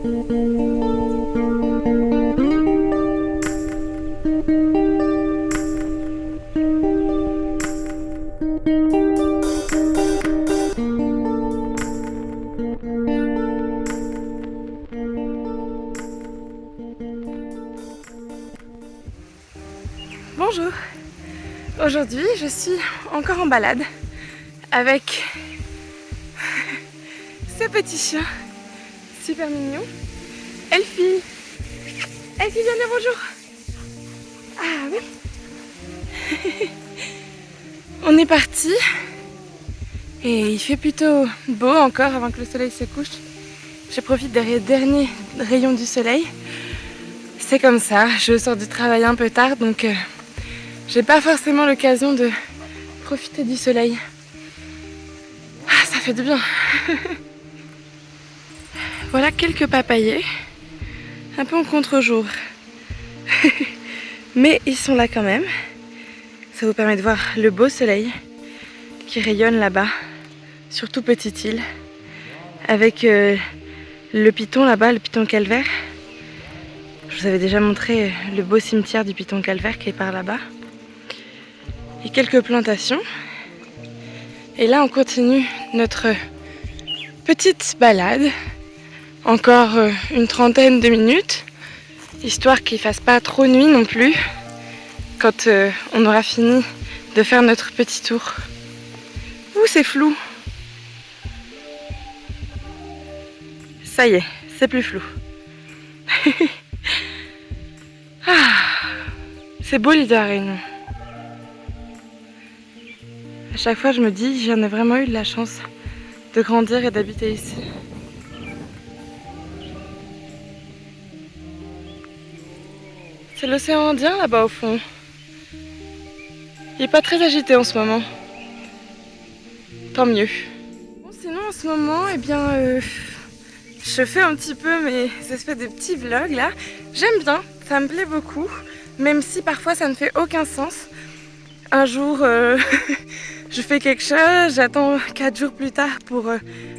Bonjour, aujourd'hui je suis encore en balade avec ce petit chien super mignon. Elfie, viens dire bonjour. Ah oui. On est parti et il fait plutôt beau encore avant que le soleil se couche. Je profite des derniers rayons du soleil. C'est comme ça, je sors du travail un peu tard donc j'ai pas forcément l'occasion de profiter du soleil. Ah, ça fait du bien. Voilà quelques papayers, un peu en contre-jour. Mais ils sont là quand même. Ça vous permet de voir le beau soleil qui rayonne là-bas, sur toute petite île, avec le piton là-bas, le piton calvaire. Je vous avais déjà montré le beau cimetière du piton calvaire qui est par là-bas. Et quelques plantations. Et là on continue notre petite balade. Encore une trentaine de minutes, histoire qu'il fasse pas trop nuit non plus, quand on aura fini de faire notre petit tour. Ouh, c'est flou. Ça y est, c'est plus flou. Ah, c'est beau l'île de la Réunion. À chaque fois je me dis, j'en ai vraiment eu de la chance de grandir et d'habiter ici. C'est l'océan Indien là-bas au fond. Il n'est pas très agité en ce moment. Tant mieux. Bon, sinon en ce moment, eh bien, je fais un petit peu mes espèces de petits vlogs là. J'aime bien, ça me plaît beaucoup. Même si parfois ça ne fait aucun sens. Un jour, je fais quelque chose, j'attends 4 jours plus tard pour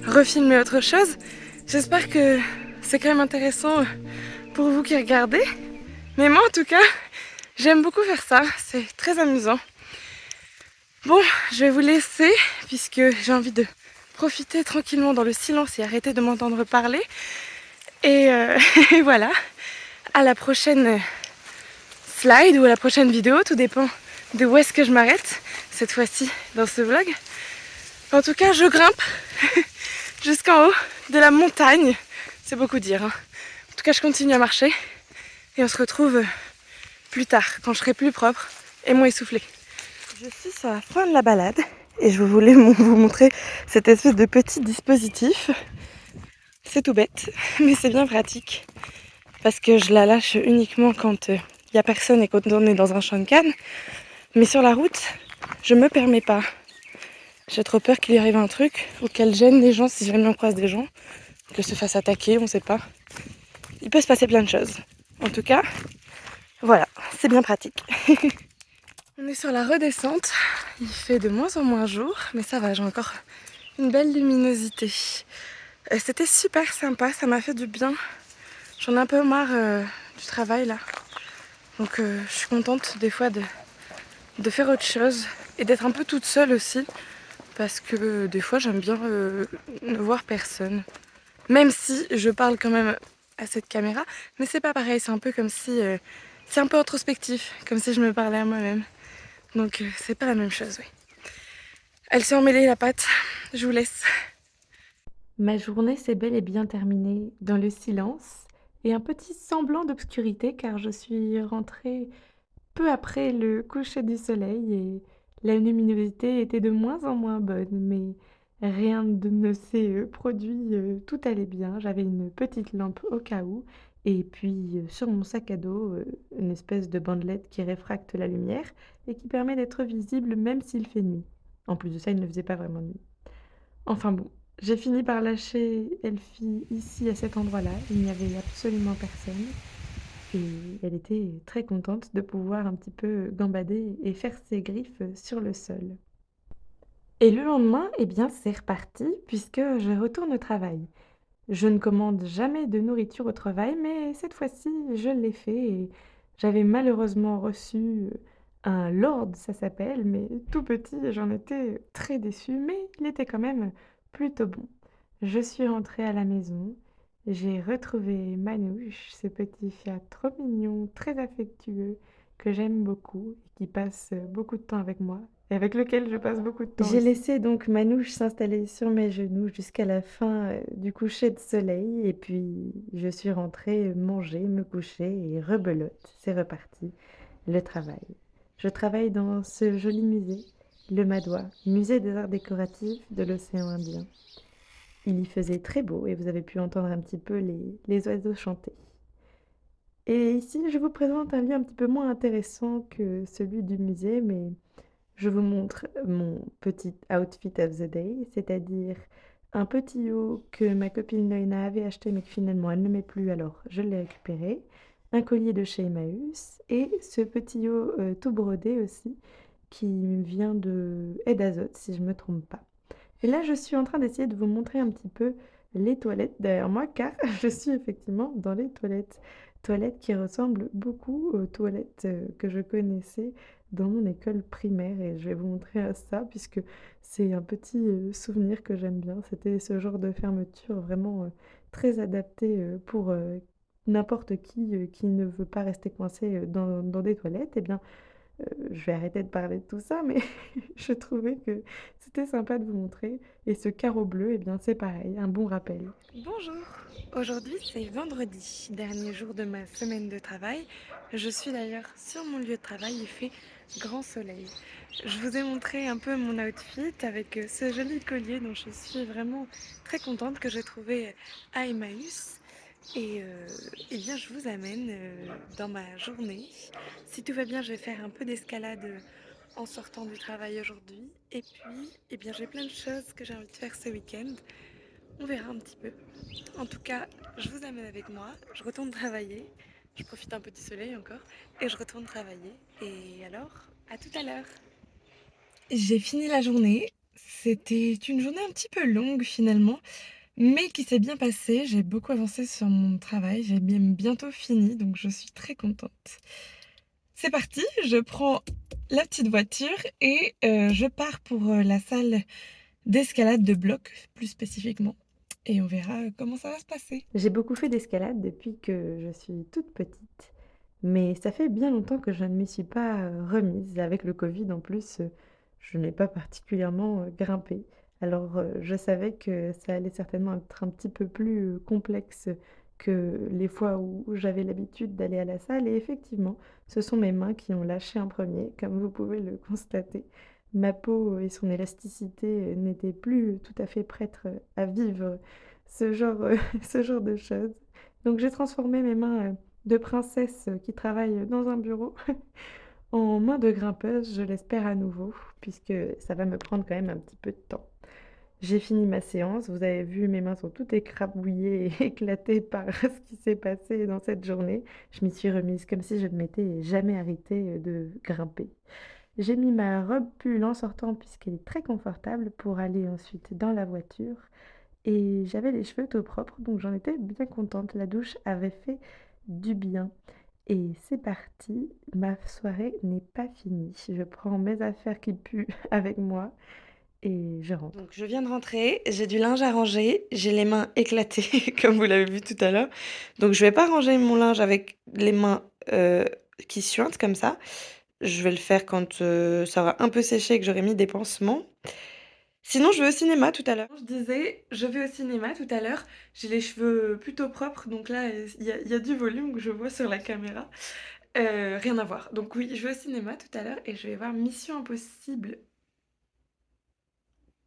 refilmer autre chose. J'espère que c'est quand même intéressant pour vous qui regardez. Mais moi en tout cas, j'aime beaucoup faire ça, c'est très amusant. Bon, je vais vous laisser puisque j'ai envie de profiter tranquillement dans le silence et arrêter de m'entendre parler. Et, et voilà, à la prochaine slide ou à la prochaine vidéo, tout dépend de où est-ce que je m'arrête cette fois-ci dans ce vlog. En tout cas, je grimpe jusqu'en haut de la montagne, c'est beaucoup dire, hein. En tout cas, je continue à marcher. Et on se retrouve plus tard, quand je serai plus propre et moins essoufflée. Je suis sur la fin de la balade et je voulais vous montrer cette espèce de petit dispositif. C'est tout bête, mais c'est bien pratique. Parce que je la lâche uniquement quand il n'y a personne et quand on est dans un champ de canne. Mais sur la route, je me permets pas. J'ai trop peur qu'il y arrive un truc ou qu'elle gêne les gens si jamais on croise des gens. Qu'elle se fasse attaquer, on sait pas. Il peut se passer plein de choses. En tout cas, voilà, c'est bien pratique. On est sur la redescente, il fait de moins en moins jour, mais ça va, j'ai encore une belle luminosité. C'était super sympa, ça m'a fait du bien. J'en ai un peu marre du travail là. Donc je suis contente des fois de faire autre chose et d'être un peu toute seule aussi. Parce que des fois j'aime bien ne voir personne. Même si je parle quand même à cette caméra, mais c'est pas pareil, c'est un peu comme si c'est un peu introspectif, comme si je me parlais à moi-même. Donc c'est pas la même chose, oui. Elle s'est emmêlée la pâte, je vous laisse. Ma journée s'est bel et bien terminée dans le silence et un petit semblant d'obscurité car je suis rentrée peu après le coucher du soleil et la luminosité était de moins en moins bonne, mais rien ne s'est produit, tout allait bien. J'avais une petite lampe au cas où et puis sur mon sac à dos, une espèce de bandelette qui réfracte la lumière et qui permet d'être visible même s'il fait nuit. En plus de ça, il ne faisait pas vraiment nuit. Enfin bon, j'ai fini par lâcher Elfie ici à cet endroit-là. Il n'y avait absolument personne. Et elle était très contente de pouvoir un petit peu gambader et faire ses griffes sur le sol. Et le lendemain, eh bien, c'est reparti puisque je retourne au travail. Je ne commande jamais de nourriture au travail, mais cette fois-ci, je l'ai fait et j'avais malheureusement reçu, un lord, ça s'appelle, mais tout petit et j'en étais très déçue, mais il était quand même plutôt bon. Je suis rentrée à la maison, j'ai retrouvé Manouche, ce petit chat trop mignon, très affectueux, que j'aime beaucoup et qui passe, beaucoup de temps avec moi et avec lequel je passe beaucoup de temps J'ai aussi. Laissé donc Manouche s'installer sur mes genoux jusqu'à la fin, du coucher de soleil et puis je suis rentrée manger, me coucher et rebelote, c'est reparti, le travail. Je travaille dans ce joli musée, le Madois, musée des arts décoratifs de l'océan Indien. Il y faisait très beau et vous avez pu entendre un petit peu les oiseaux chanter. Et ici, je vous présente un lieu un petit peu moins intéressant que celui du musée, mais je vous montre mon petit outfit of the day, c'est-à-dire un petit haut que ma copine Loïna avait acheté mais que finalement elle ne met plus, alors je l'ai récupéré, un collier de chez Emmaüs et ce petit haut tout brodé aussi qui vient de Aide Azote si je ne me trompe pas. Et là, je suis en train d'essayer de vous montrer un petit peu les toilettes derrière moi, car je suis effectivement dans les toilettes. Toilettes qui ressemblent beaucoup aux toilettes que je connaissais dans mon école primaire. Et je vais vous montrer ça, puisque c'est un petit souvenir que j'aime bien. C'était ce genre de fermeture vraiment très adapté pour n'importe qui ne veut pas rester coincé dans des toilettes. Eh bien, je vais arrêter de parler de tout ça, mais je trouvais que c'était sympa de vous montrer. Et ce carreau bleu, eh bien, c'est pareil, un bon rappel. Bonjour, aujourd'hui c'est vendredi, dernier jour de ma semaine de travail. Je suis d'ailleurs sur mon lieu de travail, il fait grand soleil. Je vous ai montré un peu mon outfit avec ce joli collier dont je suis vraiment très contente que j'ai trouvé à Emmaüs. Et eh bien, je vous amène dans ma journée. Si tout va bien, je vais faire un peu d'escalade en sortant du travail aujourd'hui. Et puis, eh bien, j'ai plein de choses que j'ai envie de faire ce week-end. On verra un petit peu. En tout cas, je vous amène avec moi. Je retourne travailler. Je profite un peu du soleil encore. Et je retourne travailler. Et alors, à tout à l'heure. J'ai fini la journée. C'était une journée un petit peu longue finalement, mais qui s'est bien passée. J'ai beaucoup avancé sur mon travail. J'ai bientôt fini, donc je suis très contente. C'est parti, je prends la petite voiture et je pars pour la salle d'escalade de bloc, plus spécifiquement. Et on verra comment ça va se passer. J'ai beaucoup fait d'escalade depuis que je suis toute petite, mais ça fait bien longtemps que je ne m'y suis pas remise. Avec le Covid en plus, je n'ai pas particulièrement grimpé. Alors je savais que ça allait certainement être un petit peu plus complexe que les fois où j'avais l'habitude d'aller à la salle. Et effectivement, ce sont mes mains qui ont lâché en premier, comme vous pouvez le constater. Ma peau et son élasticité n'étaient plus tout à fait prêtes à vivre ce genre, ce genre de choses. Donc j'ai transformé mes mains de princesse qui travaille dans un bureau en mains de grimpeuse, je l'espère à nouveau, puisque ça va me prendre quand même un petit peu de temps. J'ai fini ma séance, vous avez vu, mes mains sont toutes écrabouillées et éclatées par ce qui s'est passé dans cette journée. Je m'y suis remise comme si je ne m'étais jamais arrêtée de grimper. J'ai mis ma robe pull en sortant puisqu'elle est très confortable pour aller ensuite dans la voiture et j'avais les cheveux tout propres donc j'en étais bien contente. La douche avait fait du bien. Et c'est parti, ma soirée n'est pas finie. Je prends mes affaires qui puent avec moi et je rentre. Donc je viens de rentrer, j'ai du linge à ranger, j'ai les mains éclatées comme vous l'avez vu tout à l'heure. Donc je vais pas ranger mon linge avec les mains qui suintent comme ça. Je vais le faire quand ça aura un peu séché et que j'aurai mis des pansements. Sinon, je vais au cinéma tout à l'heure. Je disais, je vais au cinéma tout à l'heure. J'ai les cheveux plutôt propres, donc là, il y a du volume que je vois sur la caméra. Rien à voir. Donc oui, je vais au cinéma tout à l'heure et je vais voir Mission Impossible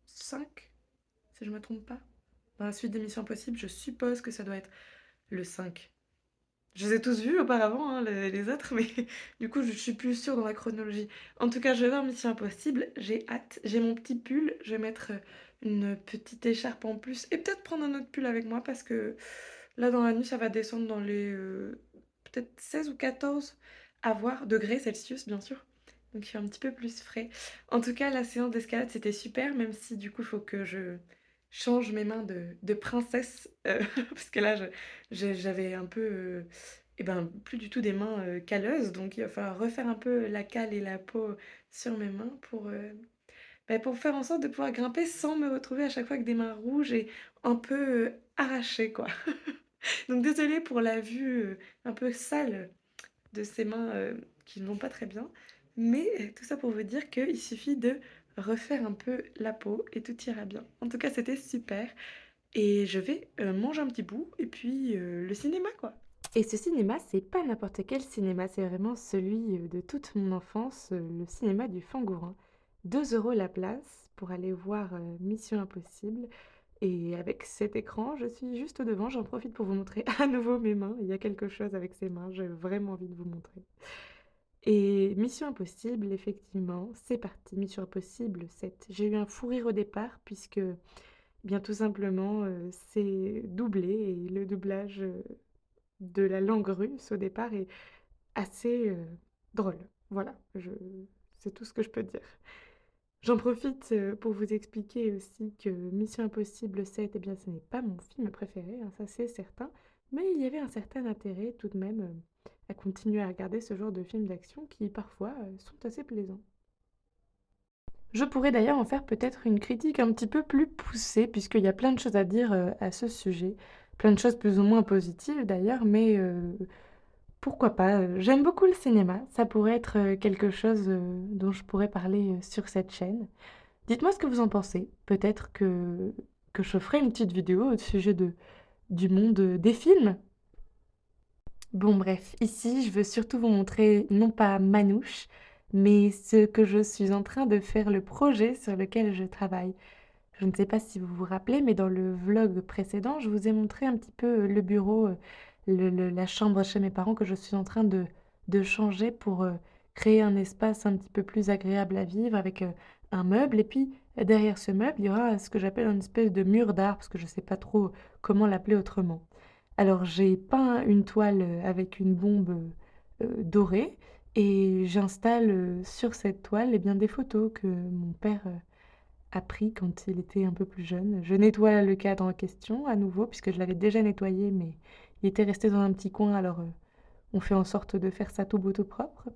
5, si je me trompe pas. Dans la suite des Missions Impossibles, je suppose que ça doit être le 5. Je les ai tous vus auparavant, hein, les autres, mais du coup, je suis plus sûre dans la chronologie. En tout cas, je vais voir Mission Impossible, j'ai hâte. J'ai mon petit pull, je vais mettre une petite écharpe en plus et peut-être prendre un autre pull avec moi parce que là, dans la nuit, ça va descendre dans les peut-être 16 ou 14 à voir degrés Celsius, bien sûr. Donc, il fait un petit peu plus frais. En tout cas, la séance d'escalade, c'était super, même si du coup, il faut que je change mes mains de princesse, parce que là j'avais un peu, et ben, plus du tout des mains, calleuses, donc il va falloir refaire un peu la cale et la peau sur mes mains pour faire en sorte de pouvoir grimper sans me retrouver à chaque fois avec des mains rouges et un peu, arrachées, quoi. Donc désolée pour la vue, un peu sale de ces mains, qui ne vont pas très bien, mais tout ça pour vous dire qu'il suffit de refaire un peu la peau et tout ira bien. En tout cas, c'était super et je vais, manger un petit bout et puis, le cinéma, quoi. Et ce cinéma, c'est pas n'importe quel cinéma, c'est vraiment celui, de toute mon enfance, le cinéma du Fangourin. 2 € la place pour aller voir, Mission Impossible et avec cet écran, je suis juste devant, j'en profite pour vous montrer à nouveau mes mains. Il y a quelque chose avec ces mains, j'ai vraiment envie de vous montrer. Et Mission Impossible, effectivement, c'est parti, Mission Impossible 7. J'ai eu un fou rire au départ puisque, eh bien, tout simplement, c'est doublé et le doublage, de la langue russe au départ est assez, drôle. Voilà, c'est tout ce que je peux dire. J'en profite, pour vous expliquer aussi que Mission Impossible 7, eh bien, ce n'est pas mon film préféré, hein, ça c'est certain, mais il y avait un certain intérêt tout de même, à continuer à regarder ce genre de films d'action qui parfois, sont assez plaisants. Je pourrais d'ailleurs en faire peut-être une critique un petit peu plus poussée puisqu'il y a plein de choses à dire, à ce sujet. Plein de choses plus ou moins positives d'ailleurs, mais pourquoi pas? J'aime beaucoup le cinéma, ça pourrait être, quelque chose, dont je pourrais parler, sur cette chaîne. Dites-moi ce que vous en pensez. Peut-être que je ferai une petite vidéo au sujet du monde, des films. Bon bref, ici je veux surtout vous montrer non pas Manouche, mais ce que je suis en train de faire, le projet sur lequel je travaille. Je ne sais pas si vous vous rappelez, mais dans le vlog précédent, je vous ai montré un petit peu, le bureau, la chambre chez mes parents que je suis en train de changer pour, créer un espace un petit peu plus agréable à vivre avec, un meuble et puis, derrière ce meuble, il y aura ce que j'appelle une espèce de mur d'art parce que je ne sais pas trop comment l'appeler autrement. Alors j'ai peint une toile, avec une bombe, dorée et j'installe, sur cette toile, eh bien, des photos que mon père, a pris quand il était un peu plus jeune. Je nettoie le cadre en question à nouveau puisque je l'avais déjà nettoyé, mais il était resté dans un petit coin alors, on fait en sorte de faire ça tout beau, tout propre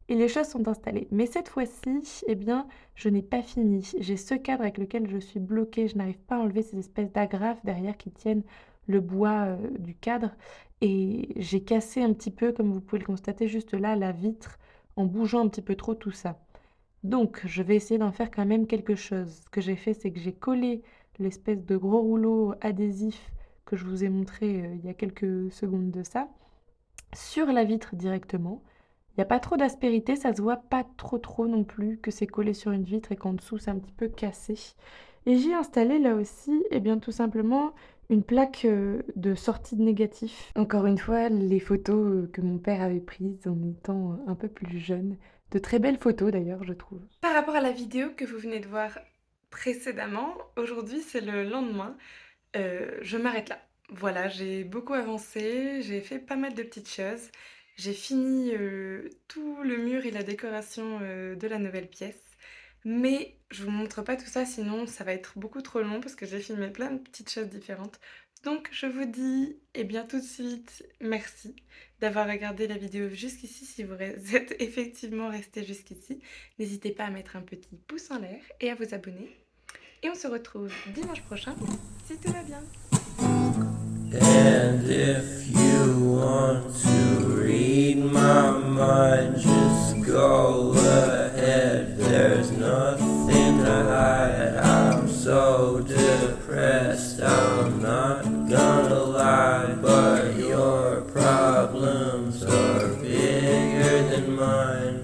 et les choses sont installées. Mais cette fois-ci, eh bien, je n'ai pas fini. J'ai ce cadre avec lequel je suis bloquée, je n'arrive pas à enlever ces espèces d'agrafes derrière qui tiennent le bois, du cadre et j'ai cassé un petit peu, comme vous pouvez le constater juste là, la vitre en bougeant un petit peu trop tout ça. Donc je vais essayer d'en faire quand même quelque chose. Ce que j'ai fait, c'est que j'ai collé l'espèce de gros rouleau adhésif que je vous ai montré, il y a quelques secondes de ça, sur la vitre directement. Il y a pas trop d'aspérité, ça se voit pas trop non plus que c'est collé sur une vitre et qu'en dessous c'est un petit peu cassé. Et j'ai installé là aussi, eh bien tout simplement une plaque, de sortie de négatif. Encore une fois, les photos, que mon père avait prises en étant, un peu plus jeune. De très belles photos d'ailleurs, je trouve. Par rapport à la vidéo que vous venez de voir précédemment, aujourd'hui c'est le lendemain, je m'arrête là. Voilà, j'ai beaucoup avancé, j'ai fait pas mal de petites choses. J'ai fini, tout le mur et la décoration, de la nouvelle pièce. Mais je vous montre pas tout ça sinon ça va être beaucoup trop long parce que j'ai filmé plein de petites choses différentes. Donc je vous dis, eh bien tout de suite, merci d'avoir regardé la vidéo jusqu'ici si vous êtes effectivement resté jusqu'ici. N'hésitez pas à mettre un petit pouce en l'air et à vous abonner. Et on se retrouve dimanche prochain si tout va bien. And if you want to read my mind, just go ahead. There's nothing to hide. I'm so depressed, I'm not gonna lie, but your problems are bigger than mine.